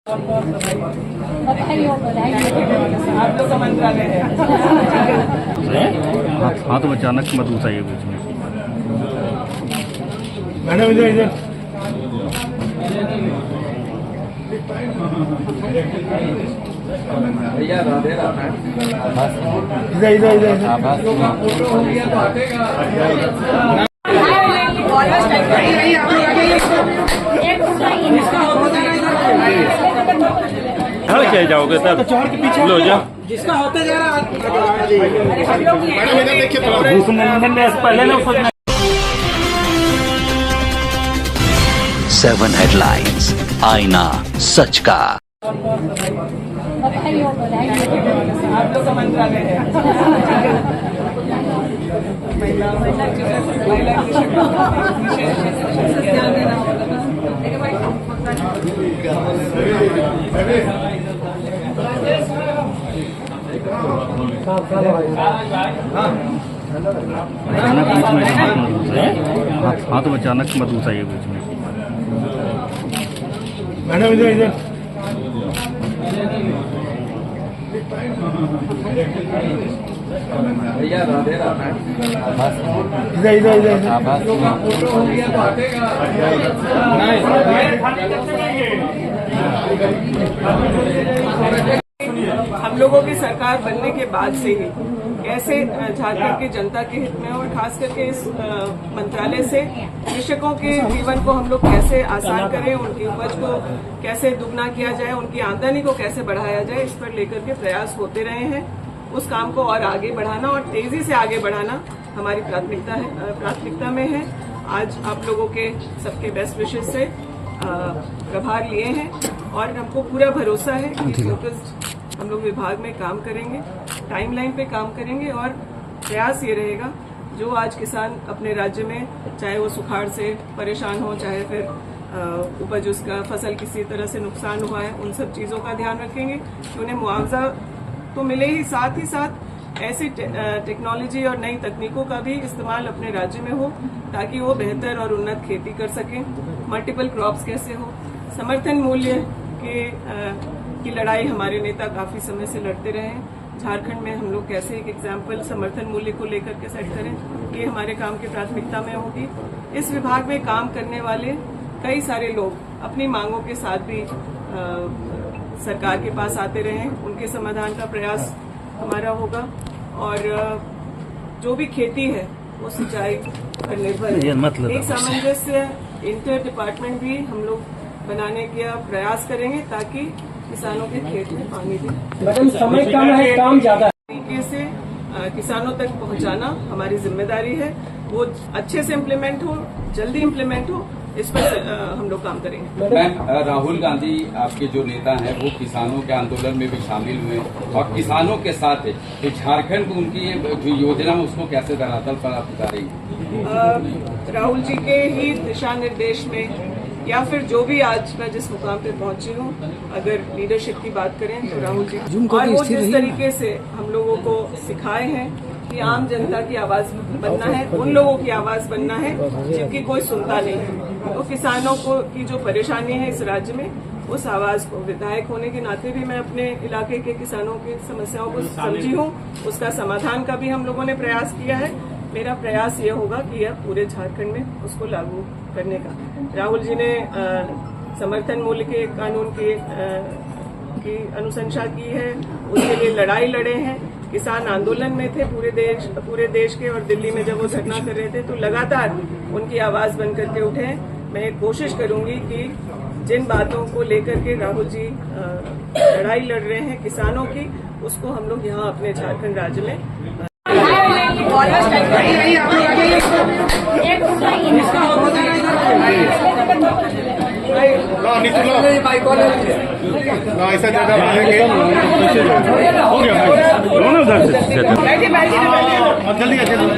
आप लोग का मंत्रालय है। हाँ तो अचानक मत उठाइए बीच में। मैडम इधर इधर भैया राधे राधे इधर इधर इधर क्या जाओगे तब लो जाओ। जिसका होता जा रहा पहले ना 7 हेडलाइंस आईना सच का। आप लोग का मंत्रालय है। अचानक बीच में हाँ तो अचानक मत उठाइए बीच में। मैडम इधर इधर भैया राधे राधे इधर इधर इधर हम लोगों की सरकार बनने के बाद से ही कैसे झारखंड की जनता के हित में और खास करके इस मंत्रालय से कृषकों के जीवन को हम लोग कैसे आसान करें, उनकी उपज को कैसे दुगना किया जाए, उनकी आमदनी को कैसे बढ़ाया जाए, इस पर लेकर के प्रयास होते रहे हैं। उस काम को और आगे बढ़ाना और तेजी से आगे बढ़ाना हमारी प्राथमिकता में है। आज आप लोगों के सबके बेस्ट विशेष से प्रभार लिए हैं और हमको पूरा भरोसा है कि फोकस्ड हम लोग विभाग में काम करेंगे, टाइमलाइन पे काम करेंगे और प्रयास ये रहेगा जो आज किसान अपने राज्य में चाहे वो सुखाड़ से परेशान हो, चाहे फिर उपज उसका फसल किसी तरह से नुकसान हुआ है, उन सब चीज़ों का ध्यान रखेंगे कि उन्हें मुआवजा तो मिले ही साथ ऐसी टेक्नोलॉजी और नई तकनीकों का भी इस्तेमाल अपने राज्य में हो ताकि वो बेहतर और उन्नत खेती कर सकें। मल्टीपल क्रॉप्स कैसे हो, समर्थन मूल्य की लड़ाई हमारे नेता काफी समय से लड़ते रहे हैं। झारखंड में हम लोग कैसे एक एग्जाम्पल समर्थन मूल्य को लेकर के सेट करें, ये हमारे काम की प्राथमिकता में होगी। इस विभाग में काम करने वाले कई सारे लोग अपनी मांगों के साथ भी सरकार के पास आते रहे, उनके समाधान का प्रयास हमारा होगा और जो भी खेती है वो सिंचाई पर निर्भर है। एक सामंजस्य इंटर डिपार्टमेंट भी हम लोग बनाने का प्रयास करेंगे ताकि किसानों के खेत में पानी दे। मैडम समय कम है, काम ज्यादा है। तरीके से किसानों तक पहुंचाना हमारी जिम्मेदारी है, वो अच्छे से इम्प्लीमेंट हो, जल्दी इम्प्लीमेंट हो, इस पर हम लोग काम करेंगे। मैम, राहुल गांधी आपके जो नेता हैं वो किसानों के आंदोलन में भी शामिल हुए और किसानों के साथ है तो झारखंड को उनकी ये जो योजना है उसको कैसे धरातल पर आप उतारेंगे? राहुल जी के ही दिशा निर्देश में या फिर जो भी आज मैं जिस मुकाम पे पहुंची हूँ, अगर लीडरशिप की बात करें तो राहुल जी और वो जिस तरीके से हम लोगों को सिखाए हैं कि आम जनता की आवाज बनना है, उन लोगों की आवाज बनना है जिनकी कोई सुनता नहीं है। तो किसानों को की जो परेशानी है इस राज्य में, उस आवाज को विधायक होने के नाते भी मैं अपने इलाके के किसानों की समस्याओं को समझी हूँ, उसका समाधान का भी हम लोगों ने प्रयास किया है। मेरा प्रयास ये होगा कि यह पूरे झारखंड में उसको लागू करने का। राहुल जी ने समर्थन मूल्य के कानून की अनुशंसा की है, उसके लिए लड़ाई लड़े हैं। किसान आंदोलन में थे पूरे देश के और दिल्ली में जब वो धरना कर रहे थे तो लगातार उनकी आवाज बन करके उठे। मैं कोशिश करूंगी कि जिन बातों को लेकर के राहुल जी लड़ाई लड़ रहे हैं किसानों की, उसको हम लोग यहाँ अपने झारखंड राज्य में ऐसा जगह हो गया जल्दी जल्दी